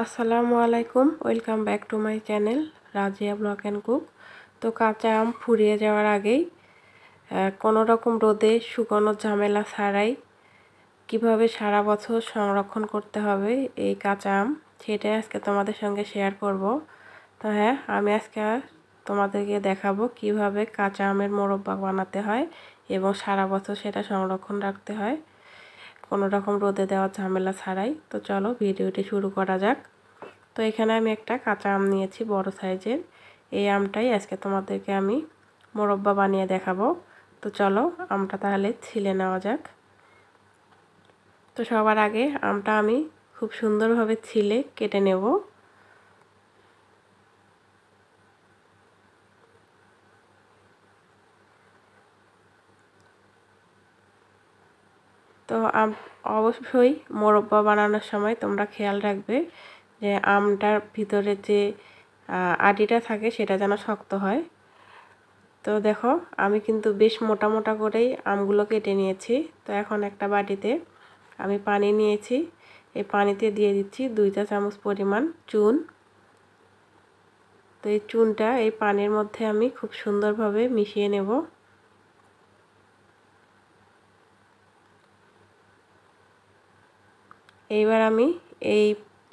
আসসালামু আলাইকুম, welcome back to my channel Razia blog and cook. তো কাঁচা আম ফুরিয়ে যাওয়ার আগেই কোনো রকম রোদে শুকানোর ঝামেলা ছাড়াই কিভাবে সারা বছর সংরক্ষণ করতে হবে এই কাঁচা আম, সেটাই আজকে তোমাদের সঙ্গে শেয়ার করব। তো হ্যাঁ, আমি আজকে তোমাদেরকে দেখাবো কিভাবে কাঁচা আমের মোরব্বা বানাতে হয় এবং সারা বছর সেটা সংরক্ষণ রাখতে হয় কোনো রকম রোদে দেওয়ার ঝামেলা ছাড়াই। তো চলো ভিডিওটি শুরু করা যাক। তো এখানে আমি একটা কাঁচা আম নিয়েছি বড় সাইজের। এই আমটাই আজকে তোমাদেরকে আমি মোরব্বা বানিয়ে দেখাবো। তো চলো আমটা তাহলে ছিলে নেওয়া যাক। তো সবার আগে আমটা আমি খুব সুন্দরভাবে ছিলে কেটে নেব। তো অবশ্যই মোরব্বা বানানোর সময় তোমরা খেয়াল রাখবে যে আমটার ভিতরে যে আটিটা থাকে সেটা যেন শক্ত হয়। তো দেখো আমি কিন্তু বেশ মোটা মোটা করেই আমগুলো কেটে নিয়েছি। তো এখন একটা বাটিতে আমি পানি নিয়েছি, এই পানিতে দিয়ে দিচ্ছি 2 চা চামচ পরিমাণ চুন। তো এই চুনটা এই পানির মধ্যে আমি খুব সুন্দরভাবে মিশিয়ে নেব। এইবার আমি এই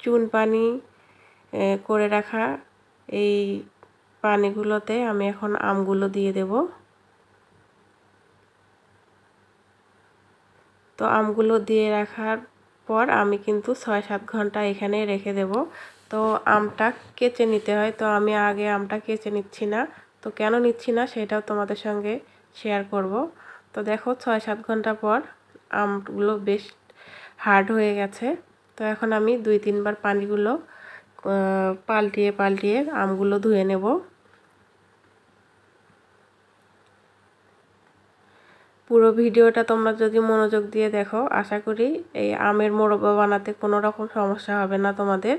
চুন পানি করে রাখা এই পানিগুলোতে আমি এখন আমগুলো দিয়ে দেব। তো আমগুলো দিয়ে রাখার পর আমি কিন্তু 6-7 ঘন্টা এখানে রেখে দেব। তো আমটা কেচে নিতে হয়, তো আমি আগে আমটা কেচে নিচ্ছি না। তো কেন নিচ্ছি না সেটাও তোমাদের সঙ্গে শেয়ার করব। তো দেখো 6-7 ঘন্টা পর আমগুলো বেশ হার্ড হয়ে গেছে। তো এখন আমি 2-3 বার পানিগুলো পাল্টিয়ে পাল্টিয়ে আমগুলো ধুয়ে নেব। পুরো ভিডিওটা তোমরা যদি মনোযোগ দিয়ে দেখো, আশা করি এই আমের মোরব্বা বানাতে কোনো রকম সমস্যা হবে না তোমাদের।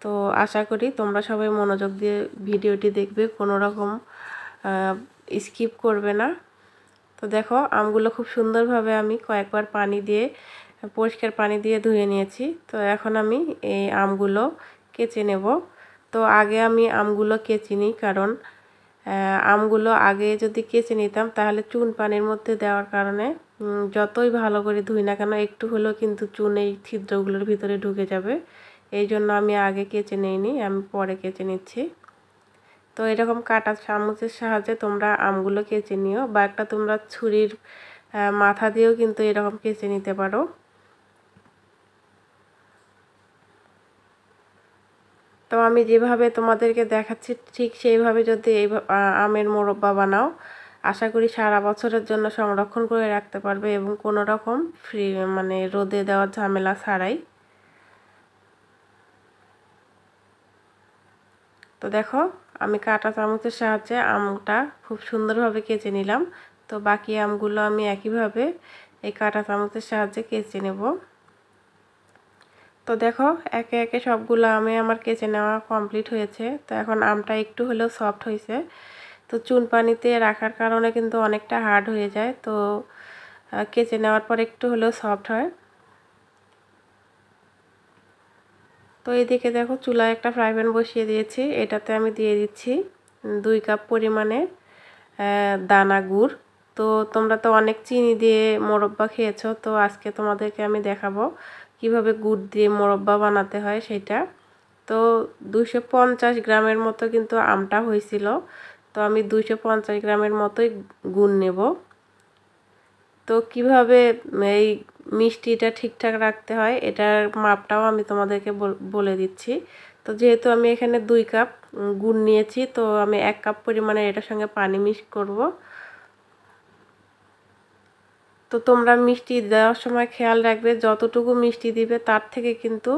তো আশা করি তোমরা সবাই মনোযোগ দিয়ে ভিডিওটি দেখবে, কোনো রকম স্কিপ করবে না। তো দেখো আমগুলো খুব সুন্দরভাবে আমি কয়েকবার পানি দিয়ে পরিষ্কার পানি দিয়ে ধুয়ে নিয়েছি। তো এখন আমি এই আমগুলো কেচে নেব। তো আগে আমি আমগুলো কেচে নিই, কারণ আমগুলো আগে যদি কেচে নিতাম তাহলে চুন পানির মধ্যে দেওয়ার কারণে যতই ভালো করে ধুই না কেন একটু হলেও কিন্তু চুন এই ছিদ্রগুলোর ভিতরে ঢুকে যাবে। এই জন্য আমি আগে কেচে নিইনি, আমি পরে কেচে নিচ্ছি। তো এরকম কাঁটা চামচের সাহায্যে তোমরা আমগুলো কেচে নিও, বা একটা তোমরা ছুরির মাথা দিয়েও কিন্তু এরকম কেচে নিতে পারো। তো আমি যেভাবে তোমাদেরকে দেখাচ্ছি ঠিক সেইভাবে যদি এই আমের মোরব্বা বানাও, আশা করি সারা বছরের জন্য সংরক্ষণ করে রাখতে পারবে এবং কোনো রকম রোদে দেওয়ার ঝামেলা ছাড়াই। তো দেখো আমি কাঁটা চামচের সাহায্যে আমটা খুব সুন্দরভাবে কেচে নিলাম। তো বাকি আমগুলো আমি একইভাবে এই কাঁটা চামচের সাহায্যে কেচে নেব। তো দেখো একে একে সবগুলো আমে আমার কেচে নেওয়া কমপ্লিট হয়েছে। তো এখন আমটা একটু হলেও সফট হয়েছে। তো চুন পানিতে রাখার কারণে কিন্তু অনেকটা হার্ড হয়ে যায়, তো কেচে নেওয়ার পর একটু হলেও সফট হয়। তো এইদিকে দেখো চুলায় একটা ফ্রাই প্যান বসিয়ে দিয়েছি, এটাতে আমি দিয়ে দিচ্ছি 2 কাপ পরিমাণে দানা গুড়। তো তোমরা তো অনেক চিনি দিয়ে মোরব্বা খেয়েছো, তো আজকে তোমাদেরকে আমি দেখাবো কিভাবে গুড় দিয়ে মোরব্বা বানাতে হয় সেটা। তো 250 গ্রামের মতো কিন্তু আমটা হয়েছিল, তো আমি 250 গ্রামের মতোই গুড় নেব। তো কিভাবে এই মিষ্টিটা ঠিকঠাক রাখতে হয় এটার মাপটাও আমি তোমাদেরকে বলে দিচ্ছি। তো যেহেতু আমি এখানে 2 কাপ গুড় নিয়েছি, তো আমি 1 কাপ পরিমাণে এটার সঙ্গে পানি মিক্স করব। তো তোমরা মিষ্টি দেওয়ার সময় খেয়াল রাখবে যতটুকু মিষ্টি দিবে তার থেকে কিন্তু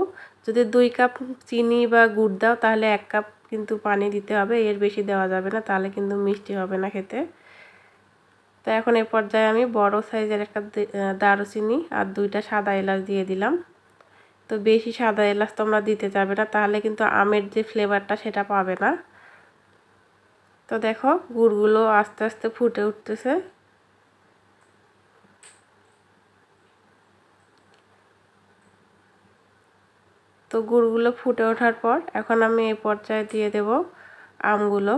যদি 2 কাপ চিনি বা গুড় দাও তাহলে 1 কাপ কিন্তু পানি দিতে হবে, এর বেশি দেওয়া যাবে না, তাহলে কিন্তু মিষ্টি হবে না খেতে। তো এখন এই পর্যায়ে আমি বড় সাইজের একটা দারুচিনি আর 2টা সাদা এলাচ দিয়ে দিলাম। তো বেশি সাদা এলাচ তোমরা দিতে যাবে না, তাহলে কিন্তু আমের যে ফ্লেভারটা সেটা পাবে না। তো দেখো গুড়গুলো আস্তে আস্তে ফুটে উঠতেছে। তো গুড়গুলো ফুটে ওঠার পর এখন আমি এই পর্যায়ে দিয়ে দেব আমগুলো।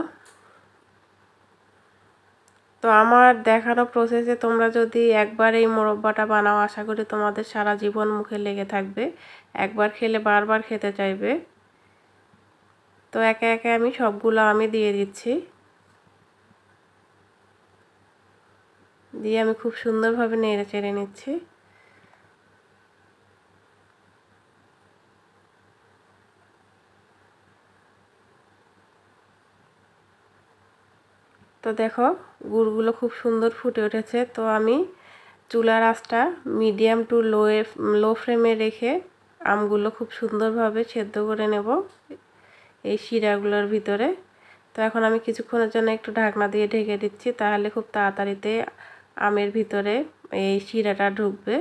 তো আমার দেখানো প্রসেসে তোমরা যদি একবার এই মোরব্বাটা বানাও, আশা করি তোমাদের সারা জীবন মুখে লেগে থাকবে, একবার খেলে বারবার খেতে চাইবে। তো একে একে আমি সবগুলো আমি দিয়ে দিচ্ছি, দিয়ে আমি খুব সুন্দরভাবে নেড়ে চেড়ে নিচ্ছি। তো দেখো গুড়গুলো খুব সুন্দর ফুটে উঠেছে। তো আমি চুলার আঁচটা মিডিয়াম টু লো ফ্লেমে রেখে আমগুলো খুব সুন্দরভাবে সেদ্ধ করে নেব এই শিরাগুলোর ভিতরে। তো এখন আমি কিছুক্ষণের জন্য একটু ঢাকনা দিয়ে ঢেকে দিচ্ছি, তাহলে খুব তাড়াতাড়িতে আমের ভিতরে এই শিরাটা ঢুকবে।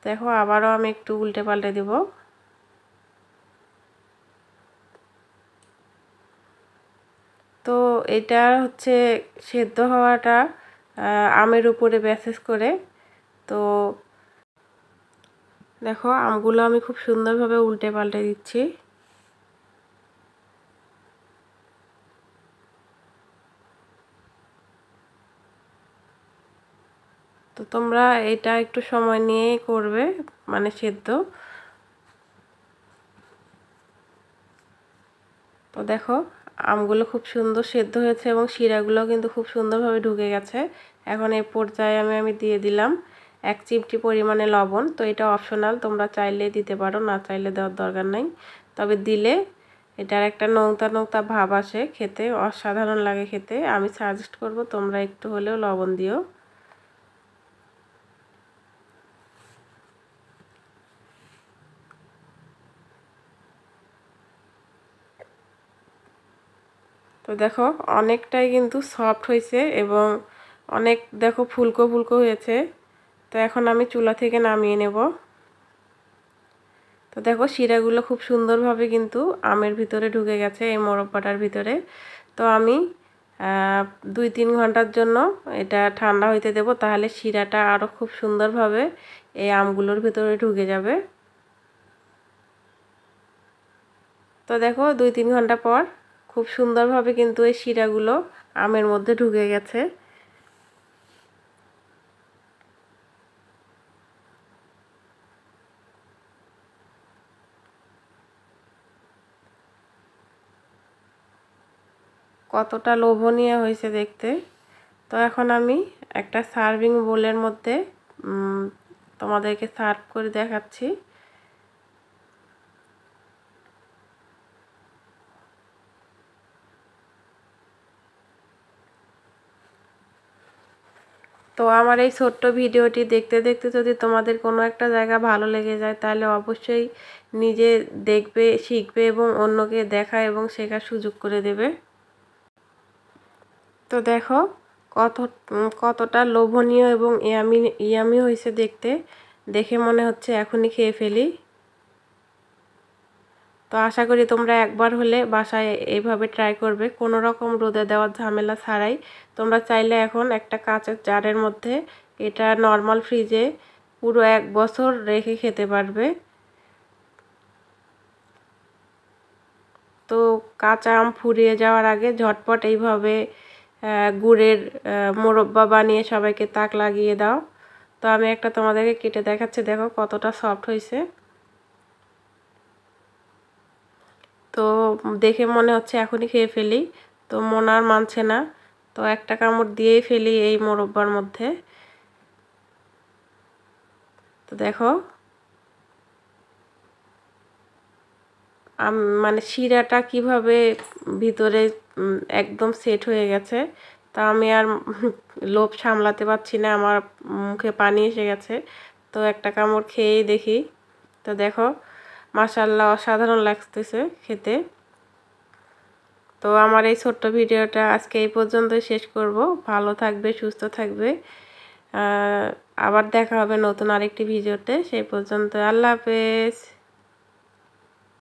দেখো আবারও আমি একটু উল্টে পাল্টে দিব। তো এটা হচ্ছে সেদ্ধ হওয়াটা আমের উপরে বেসেস করে। তো দেখো আমগুলো আমি খুব সুন্দরভাবে উল্টে পাল্টে দিচ্ছি। তো তোমরা এটা একটু সময় নিয়েই করবে, মানে সেদ্ধ। তো দেখো আমগুলো খুব সুন্দর সেদ্ধ হয়েছে এবং শিরাগুলো কিন্তু খুব সুন্দরভাবে ঢুকে গেছে। এখন এই পর্যায়ে আমি দিয়ে দিলাম 1 চিমটি পরিমাণে লবণ। তো এটা অপশনাল, তোমরা চাইলে দিতে পারো, না চাইলে দেওয়ার দরকার নাই। তবে দিলে এটার একটা নোনতা নোনতা ভাব আসে, খেতে অসাধারণ লাগে খেতে। আমি সাজেস্ট করব তোমরা একটু হলেও লবণ দিও। তো দেখো অনেকটাই কিন্তু সফট হয়েছে এবং অনেক দেখো ফুলকো ফুলকো হয়েছে। তো এখন আমি চুলা থেকে নামিয়ে নেব। তো দেখো শিরাগুলো খুব সুন্দরভাবে কিন্তু আমের ভিতরে ঢুকে গেছে এই মোরব্বাটার ভিতরে। তো আমি 2-3 ঘন্টার জন্য এটা ঠান্ডা হইতে দেব, তাহলে শিরাটা আরও খুব সুন্দরভাবে এই আমগুলোর ভিতরে ঢুকে যাবে। তো দেখো 2-3 ঘন্টা পর খুব সুন্দরভাবে কিন্তু এই শিরাগুলো আমের মধ্যে ঢুকে গেছে। কতটা লোভনীয় হয়েছে দেখতে। তো এখন আমি একটা সার্ভিং বোলের মধ্যে তোমাদেরকে সার্ভ করে দেখাচ্ছি। তো আমার এই ছোট্ট ভিডিওটি দেখতে দেখতে যদি তোমাদের কোনো একটা জায়গা ভালো লেগে যায়, তাহলে অবশ্যই নিজে দেখবে, শিখবে এবং অন্যকে দেখা এবং শেখার সুযোগ করে দেবে। তো দেখো কতটা লোভনীয় এবং ইয়ামি হয়েছে দেখতে, দেখে মনে হচ্ছে এখনই খেয়ে ফেলি। তো আশা করি তোমরা একবার হলে বাসায় এইভাবে ট্রাই করবে, কোনো রকম রোদে দেওয়ার ঝামেলা ছাড়াই। তোমরা চাইলে এখন একটা কাঁচের জারের মধ্যে এটা নর্মাল ফ্রিজে পুরো 1 বছর রেখে খেতে পারবে। তো কাঁচা আম ফুরিয়ে যাওয়ার আগে ঝটপট এইভাবে গুড়ের মোরব্বা বানিয়ে সবাইকে তাক লাগিয়ে দাও। তো আমি একটা তোমাদেরকে কেটে দেখাচ্ছি, দেখো কতটা সফট হয়েছে। তো দেখে মনে হচ্ছে এখনই খেয়ে ফেলি, তো মন আর মানছে না। তো একটা কামড় দিয়েই ফেলি এই মোরব্বার মধ্যে। তো দেখো মানে শিরাটা কিভাবে ভিতরে একদম সেট হয়ে গেছে। তা আমি আর লোভ সামলাতে পারছি না, আমার মুখে পানি এসে গেছে। তো একটা কামড় খেয়েই দেখি। তো দেখো মাশাআল্লাহ অসাধারণ লাগতেছে খেতে। তো আমার এই ছোট্ট ভিডিওটা আজকে এই পর্যন্তই শেষ করব। ভালো থাকবে, সুস্থ থাকবে। আবার দেখা হবে নতুন আরেকটি ভিডিওতে। সেই পর্যন্ত আল্লাহ হাফেজ।